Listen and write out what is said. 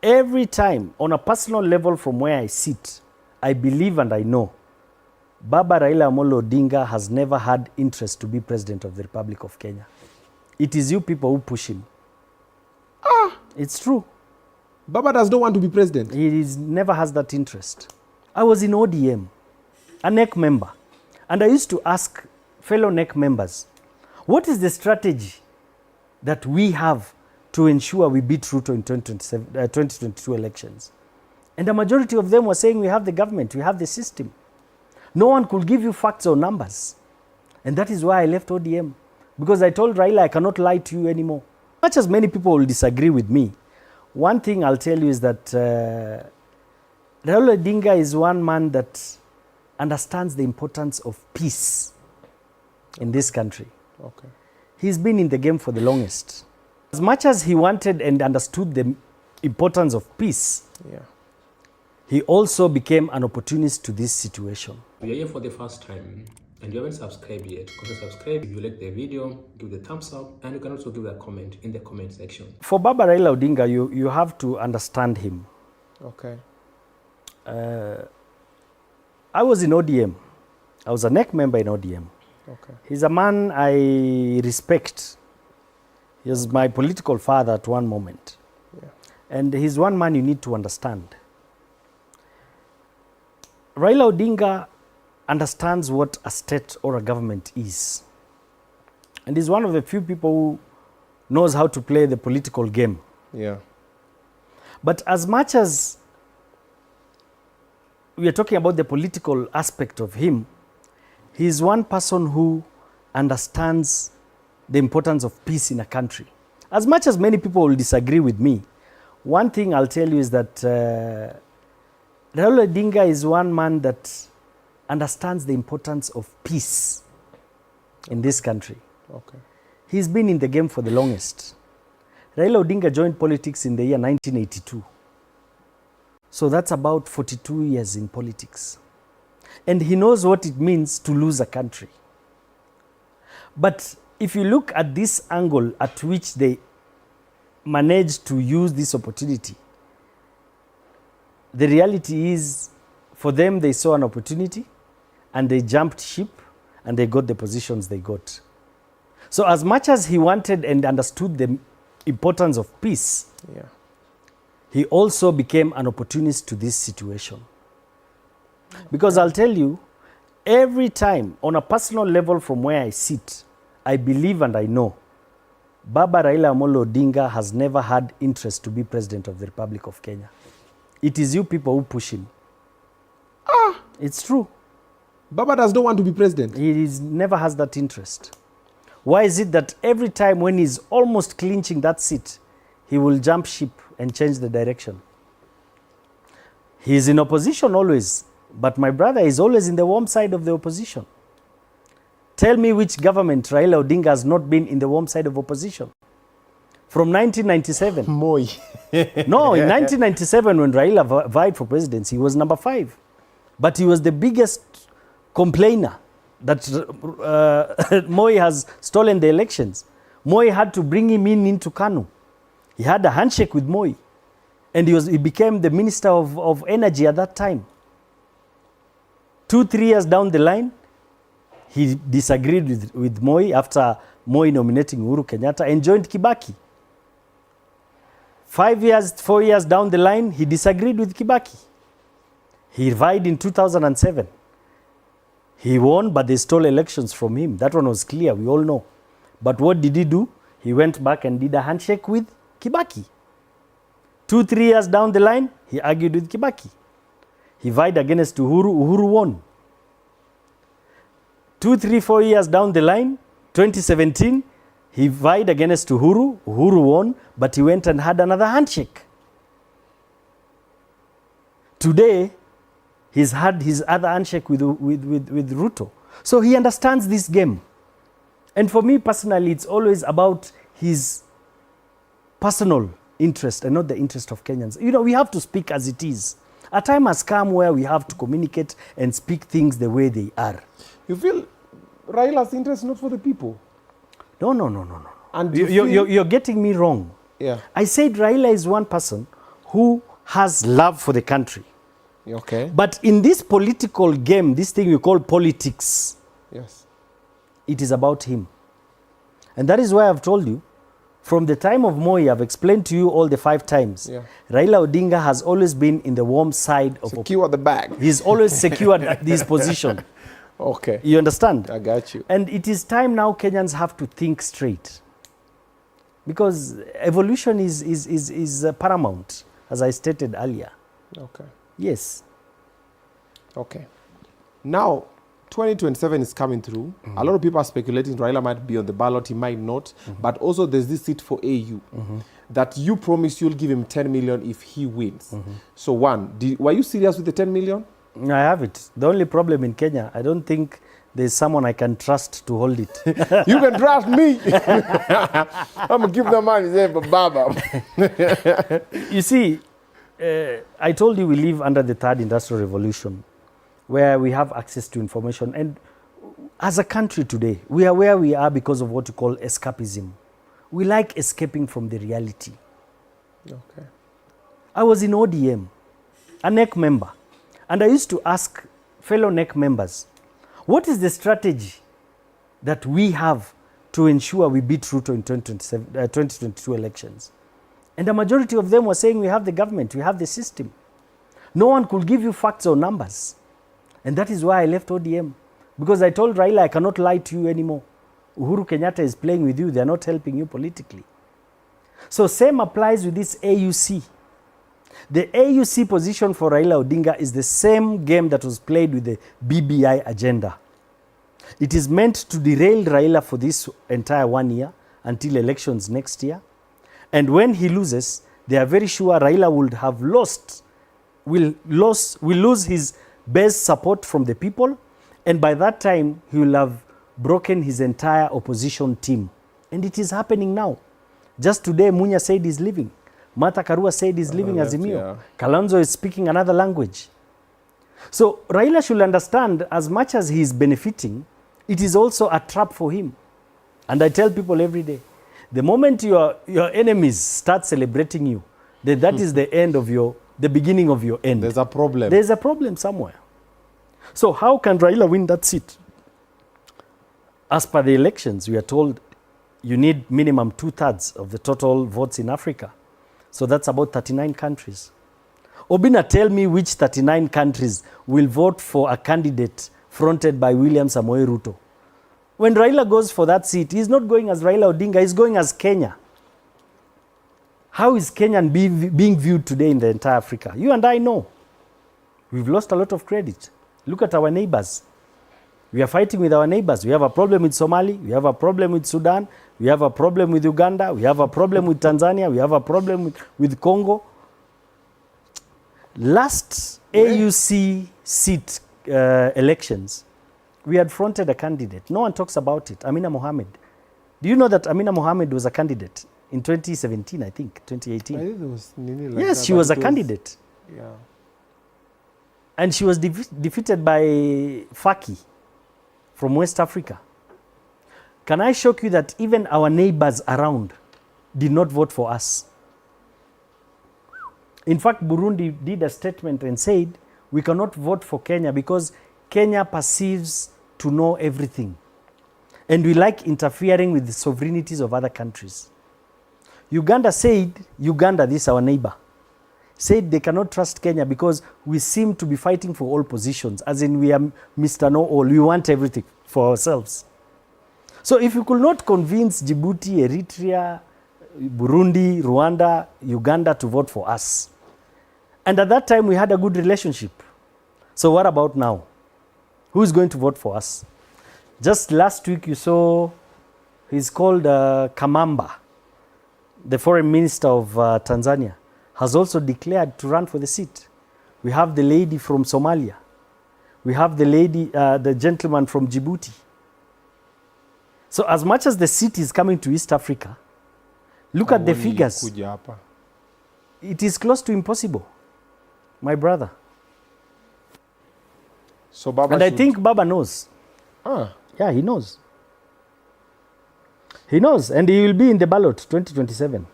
every time, on a personal level from where I sit, I believe and I know Baba Raila Odinga has never had interest to be president of the Republic of Kenya. It is you people who push him. It's true. Baba does not want to be president. Never has that interest. I was in ODM, a NEC member, and I used to ask fellow NEC members, what is the strategy that we have to ensure we beat Ruto in 2022 elections? And the majority of them were saying, we have the government, we have the system. No one could give you facts or numbers. And that is why I left ODM. Because I told Raila, I cannot lie to you anymore. Much as many people will disagree with me, one thing I'll tell you is that Raila Odinga is one man that understands the importance of peace in this country. Okay. He's been in the game for the longest. As much as he wanted and understood the importance of peace, he also became an opportunist to this situation. If you're here for the first time and you haven't subscribed yet, consider subscribe. If you like the video, give the thumbs up, and you can also give a comment in the comment section. For Baba Raila Odinga, you have to understand him. Okay. I was in ODM. I was a NEC member in ODM. Okay. He's a man I respect. He was my political father at one moment. Yeah. And he's one man you need to understand. Raila Odinga understands what a state or a government is. And he's one of the few people who knows how to play the political game. Yeah. But as much as we are talking about the political aspect of him, he's one person who understands the importance of peace in a country. As much as many people will disagree with me, one thing I'll tell you is that Raila Odinga is one man that understands the importance of peace in this country. Okay. He's been in the game for the longest. Raila Odinga joined politics in the year 1982. So that's about 42 years in politics. And he knows what it means to lose a country. But if you look at this angle at which they managed to use this opportunity, the reality is, for them, they saw an opportunity and they jumped ship and they got the positions they got. So as much as he wanted and understood the importance of peace, he also became an opportunist to this situation. Because I'll tell you, every time, on a personal level from where I sit, I believe and I know Baba Raila Odinga has never had interest to be president of the Republic of Kenya. It is you people who push him. It's true. Baba does not want to be president. He never has that interest. Why is it that every time when he's almost clinching that seat, he will jump ship and change the direction? He's in opposition always, but my brother is always in the warm side of the opposition. Tell me which government Raila Odinga has not been in the warm side of opposition. From 1997. Moi. No, in 1997 when Raila vied for presidency, he was number 5. But he was the biggest complainer that Moi has stolen the elections. Moi had to bring him into Kanu. He had a handshake with Moi. And he became the Minister of Energy at that time. 2-3 years down the line, he disagreed with Moi after Moi nominating Uhuru Kenyatta and joined Kibaki. 4 years down the line, he disagreed with Kibaki. He vied in 2007. He won, but they stole elections from him. That one was clear, we all know. But what did he do? He went back and did a handshake with Kibaki. 2-3 years down the line, he argued with Kibaki. He vied against Uhuru. Uhuru won. 2-3-4 years down the line, 2017, he vied against Uhuru. Uhuru won, but he went and had another handshake. Today, he's had his other handshake with Ruto. So he understands this game. And for me personally, it's always about his personal interest and not the interest of Kenyans. You know, we have to speak as it is. A time has come where we have to communicate and speak things the way they are. You feel Raila's interest not for the people? No. And You're getting me wrong. Yeah. I said Raila is one person who has love for the country. Okay. But in this political game, this thing we call politics, Yes. it is about him. And that is why I've told you, from the time of Moi, I've explained to you all the 5 times, Yeah. Raila Odinga has always been in the warm side of Secure the bag. He's always secured this position. Okay. You understand? I got you. And it is time now Kenyans have to think straight. Because evolution is paramount, as I stated earlier. Okay. Yes. Okay. Now, 2027 is coming through. A lot of people are speculating Raila might be on the ballot, he might not. But also there's this seat for AU that you promised you'll give him 10 million if he wins. So one, were you serious with the 10 million? I have it. The only problem in Kenya, I don't think there's someone I can trust to hold it. You can trust me. I'm going to give the money there for Baba. You see, I told you we live under the 3rd industrial revolution, where we have access to information. And as a country today, we are where we are because of what you call escapism. We like escaping from the reality. Okay. I was in ODM, a NEC member, and I used to ask fellow NEC members, what is the strategy that we have to ensure we beat Ruto in 2022 elections? And the majority of them were saying we have the government, we have the system. No one could give you facts or numbers. And that is why I left ODM. Because I told Raila, I cannot lie to you anymore. Uhuru Kenyatta is playing with you, they are not helping you politically. So same applies with this AUC. The AUC position for Raila Odinga is the same game that was played with the BBI agenda. It is meant to derail Raila for this entire 1 year until elections next year. And when he loses, they are very sure Raila will lose his base support from the people. And by that time, he will have broken his entire opposition team. And it is happening now. Just today, Munya said he's leaving. Martha Karua said he's leaving Azimio. Yeah. Kalonzo is speaking another language. So Raila should understand, as much as he is benefiting, it is also a trap for him. And I tell people every day, the moment your enemies start celebrating you, then that is the end of the beginning of your end. There's a problem. There's a problem somewhere. So how can Raila win that seat? As per the elections, we are told you need minimum 2/3 of the total votes in Africa. So that's about 39 countries. Obina, tell me which 39 countries will vote for a candidate fronted by William Samoei Ruto. When Raila goes for that seat, he's not going as Raila Odinga, he's going as Kenya. How is Kenyan being viewed today in the entire Africa? You and I know. We've lost a lot of credit. Look at our neighbors. We are fighting with our neighbors. We have a problem with Somali. We have a problem with Sudan. We have a problem with Uganda. We have a problem with Tanzania. We have a problem with Congo. Last AUC seat elections, we had fronted a candidate. No one talks about it. Amina Mohammed. Do you know that Amina Mohammed was a candidate in 2017, I think, 2018? I think there was like yes, that, she but was a it candidate. Yeah. And she was defeated by Faki from West Africa. Can I shock you that even our neighbors around did not vote for us? In fact, Burundi did a statement and said, we cannot vote for Kenya because Kenya perceives to know everything. And we like interfering with the sovereignties of other countries. Uganda said, this our neighbor, said they cannot trust Kenya because we seem to be fighting for all positions, as in we are Mr. Know-All, we want everything for ourselves. So if you could not convince Djibouti, Eritrea, Burundi, Rwanda, Uganda to vote for us, and at that time we had a good relationship, so what about now? Who is going to vote for us? Just last week you saw, he's called Kamamba, the foreign minister of Tanzania, has also declared to run for the seat. We have the lady from Somalia. We have the gentleman from Djibouti. So as much as the seat is coming to East Africa, look at the figures. It is close to impossible, my brother. So Baba and I think Baba knows. Yeah, he knows. He knows, and he will be in the ballot 2027.